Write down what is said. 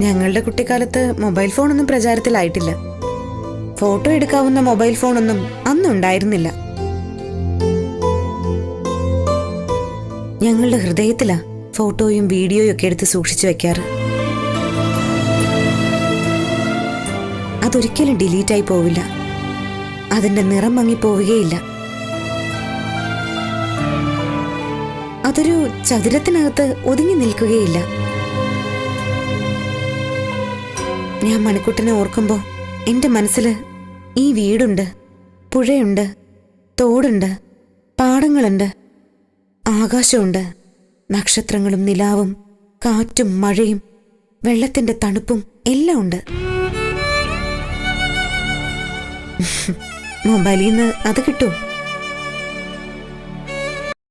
ഞങ്ങളുടെ കുട്ടിക്കാലത്ത് മൊബൈൽ ഫോണൊന്നും പ്രചാരത്തിലായിട്ടില്ല. ഫോട്ടോ എടുക്കാവുന്ന മൊബൈൽ ഫോണൊന്നും അന്നുണ്ടായിരുന്നില്ല. ഞങ്ങളുടെ ഹൃദയത്തിലാ ഫോട്ടോയും വീഡിയോയും ഒക്കെ എടുത്ത് സൂക്ഷിച്ചു വെക്കാറ്. അതൊരിക്കലും ഡിലീറ്റായി പോവില്ല. അതിന്റെ നിറം മങ്ങിപ്പോവുകയില്ല. അതൊരു ചതുരത്തിനകത്ത് ഒതുങ്ങി നിൽക്കുകയില്ല. ഞാൻ മണിക്കുട്ടനെ ഓർക്കുമ്പോ എന്റെ മനസ്സില് ഈ വീടുണ്ട്, പുഴയുണ്ട്, തോടുണ്ട്, പാടങ്ങളുണ്ട്, ആകാശമുണ്ട്, നക്ഷത്രങ്ങളും നിലാവും കാറ്റും മഴയും വെള്ളത്തിന്റെ തണുപ്പും എല്ലാം ഉണ്ട്. മൊബൈലിൽ നിന്ന് അത് കിട്ടും.